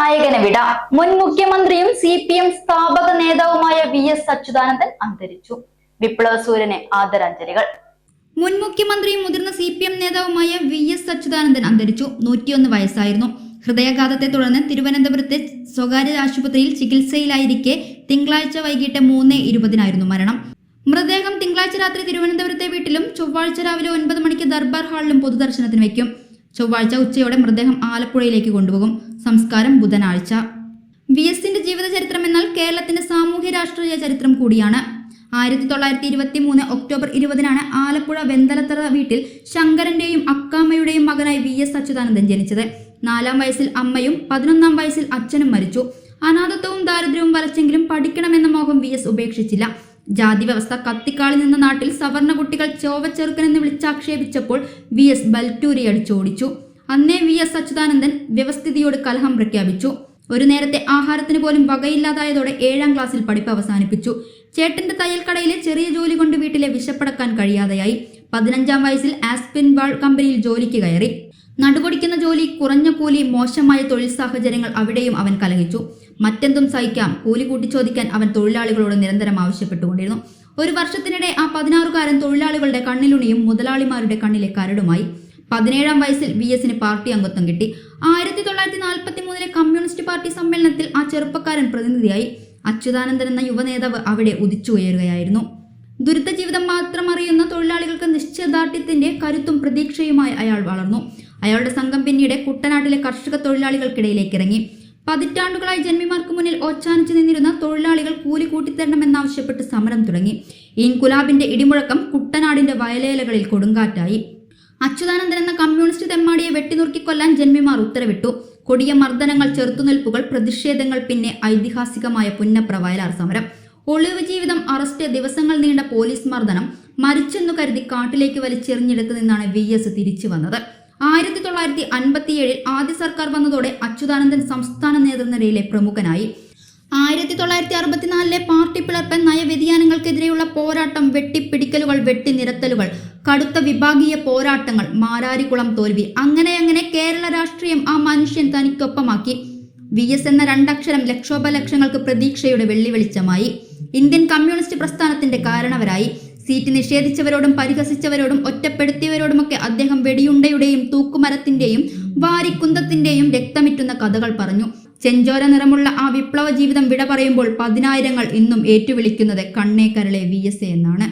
നായകന് വിട. മുൻ മുഖ്യമന്ത്രിയും CPM സ്ഥാപക നേതാവുമായ VS അച്യുതാനന്ദൻ അന്തരിച്ചു. വിപ്ലവ സൂര്യന് ആദരാഞ്ജലികൾ. മുൻ മുഖ്യമന്ത്രിയും മുതിർന്ന CPM നേതാവുമായ VS അച്യുതാനന്ദൻ അന്തരിച്ചു. 101 വയസ്സായിരുന്നു. ഹൃദയാഘാതത്തെ തുടർന്ന് തിരുവനന്തപുരത്തെ സ്വകാര്യ ആശുപത്രിയിൽ ചികിത്സയിലായിരിക്കെ തിങ്കളാഴ്ച വൈകിട്ട് 3:20 മരണം. മൃതദേഹം തിങ്കളാഴ്ച രാത്രി തിരുവനന്തപുരത്തെ വീട്ടിലും ചൊവ്വാഴ്ച രാവിലെ 9 മണിക്ക് ദർബാർ ഹാളിലും പൊതുദർശനത്തിന് വയ്ക്കും. ചൊവ്വാഴ്ച ഉച്ചയോടെ മൃതദേഹം ആലപ്പുഴയിലേക്ക് കൊണ്ടുപോകും. സംസ്കാരം ബുധനാഴ്ച. VSന്റെ ജീവിതചരിത്രം എന്നാൽ കേരളത്തിന്റെ സാമൂഹ്യ രാഷ്ട്രീയ ചരിത്രം കൂടിയാണ്. 1923 ഒക്ടോബർ 20 ആലപ്പുഴ വെന്തലത്തറ വീട്ടിൽ ശങ്കരന്റെയും അക്കാമ്മയുടെയും മകനായി VS അച്യുതാനന്ദൻ ജനിച്ചത്. 4-ാം വയസ്സിൽ അമ്മയും 11-ാം വയസ്സിൽ അച്ഛനും മരിച്ചു. അനാഥത്വവും ദാരിദ്ര്യവും വലച്ചെങ്കിലും പഠിക്കണമെന്ന മോഹം VS ഉപേക്ഷിച്ചില്ല. ജാതി വ്യവസ്ഥ കത്തിക്കാളി നിന്ന നാട്ടിൽ സവർണ കുട്ടികൾ ചോവച്ചെറുക്കനെന്ന് വിളിച്ചാക്ഷേപിച്ചപ്പോൾ VS ബൽറ്റൂരിയടിച്ചോടിച്ചു. അന്നേ VS അച്യുതാനന്ദൻ വ്യവസ്ഥിതിയോട് കലഹം പ്രഖ്യാപിച്ചു. ഒരു നേരത്തെ ആഹാരത്തിന് പോലും വകയില്ലാതായതോടെ 7-ാം ക്ലാസ്സിൽ പഠിപ്പ് അവസാനിപ്പിച്ചു. ചേട്ടന്റെ തയ്യൽക്കടയിലെ ചെറിയ ജോലി കൊണ്ട് വീട്ടിലെ വിശപ്പടക്കാൻ കഴിയാതെയായി. 15-ാം വയസ്സിൽ ആസ്പിൻ വാൾ കമ്പനിയിൽ ജോലിക്ക് കയറി. നടുപൊടിക്കുന്ന ജോലി, കുറഞ്ഞ കൂലി, മോശമായ തൊഴിൽ സാഹചര്യങ്ങൾ അവിടെയും അവൻ കലഹിച്ചു. മറ്റെന്തും സഹിക്കാം, കൂലി കൂട്ടി ചോദിക്കാൻ അവൻ തൊഴിലാളികളോട് നിരന്തരം ആവശ്യപ്പെട്ടുകൊണ്ടിരുന്നു. ഒരു വർഷത്തിനിടെ ആ 16-കാരൻ തൊഴിലാളികളുടെ കണ്ണിലുണിയും മുതലാളിമാരുടെ കണ്ണിലെ കരടുമായി. 17-ാം വയസ്സിൽ VSന് പാർട്ടി അംഗത്വം കിട്ടി. 1943 കമ്മ്യൂണിസ്റ്റ് പാർട്ടി സമ്മേളനത്തിൽ ആ ചെറുപ്പക്കാരൻ പ്രതിനിധിയായി. അച്യുതാനന്ദൻ എന്ന യുവനേതാവ് അവിടെ ഉദിച്ചുയരുകയായിരുന്നു. ദുരിത ജീവിതം മാത്രം അറിയുന്ന തൊഴിലാളികൾക്ക് നിശ്ചയദാർഢ്യത്തിന്റെ കരുത്തും പ്രതീക്ഷയുമായി അയാൾ വളർന്നു. അയാളുടെ സംഘം പിന്നീട് കുട്ടനാട്ടിലെ കർഷക തൊഴിലാളികൾക്കിടയിലേക്ക് ഇറങ്ങി. പതിറ്റാണ്ടുകളായി ജന്മിമാർക്ക് മുന്നിൽ ഓച്ചാനിച്ചു നിന്നിരുന്ന തൊഴിലാളികൾ കൂലി കൂട്ടിത്തരണമെന്നാവശ്യപ്പെട്ട് സമരം തുടങ്ങി. ഇൻകുലാബിന്റെ ഇടിമുഴക്കം കുട്ടനാടിന്റെ വയലേലകളിൽ കൊടുങ്കാറ്റായി. അച്യുതാനന്ദൻ എന്ന കമ്മ്യൂണിസ്റ്റ് തെമ്മാടിയെ വെട്ടിനുറുക്കിക്കൊല്ലാൻ ജന്മിമാർ ഉത്തരവിട്ടു. കൊടിയ മർദ്ദനങ്ങൾ, ചെറുത്തുനിൽപ്പുകൾ, പ്രതിഷേധങ്ങൾ, പിന്നെ ഐതിഹാസികമായ പുന്നപ്ര വയലാർ സമരം. ഒളിവ് ജീവിതം, അറസ്റ്റ്, ദിവസങ്ങൾ നീണ്ട പോലീസ് മർദ്ദനം. മരിച്ചെന്നു കരുതി കാട്ടിലേക്ക് വലിച്ചെറിഞ്ഞെടുത്ത് നിന്നാണ് VS തിരിച്ചു വന്നത്. 1957 ആദ്യ സർക്കാർ വന്നതോടെ അച്യുതാനന്ദൻ സംസ്ഥാന നേതൃനിരയിലെ പ്രമുഖനായി. 1964 പാർട്ടി പിളർപ്പ്, നയവ്യതിയാനങ്ങൾക്കെതിരെയുള്ള പോരാട്ടം, വെട്ടിപ്പിടിക്കലുകൾ, വെട്ടിനിരത്തലുകൾ, കടുത്ത വിഭാഗീയ പോരാട്ടങ്ങൾ, മാരാരിക്കുളം തോൽവി, അങ്ങനെ കേരള രാഷ്ട്രീയം ആ മനുഷ്യൻ തനിക്കൊപ്പമാക്കി. VS എന്ന രണ്ടക്ഷരം ലക്ഷോപലക്ഷങ്ങൾക്ക് പ്രതീക്ഷയുടെ വെള്ളി വെളിച്ചമായി. ഇന്ത്യൻ കമ്മ്യൂണിസ്റ്റ് പ്രസ്ഥാനത്തിന്റെ കാരണവരായി. സീറ്റ് നിഷേധിച്ചവരോടും പരിഹസിച്ചവരോടും ഒറ്റപ്പെടുത്തിയവരോടുമൊക്കെ അദ്ദേഹം വെടിയുണ്ടയുടെയും തൂക്കുമരത്തിന്റെയും വാരിക്കുന്തത്തിന്റെയും രക്തമിറ്റുന്ന കഥകൾ പറഞ്ഞു. ചെഞ്ചോര നിറമുള്ള ആ വിപ്ലവ ജീവിതം വിട പറയുമ്പോൾ 10,000 ഇന്നും ഏറ്റുവിളിക്കുന്നത് കണ്ണേ കരളെ VS എന്നാണ്.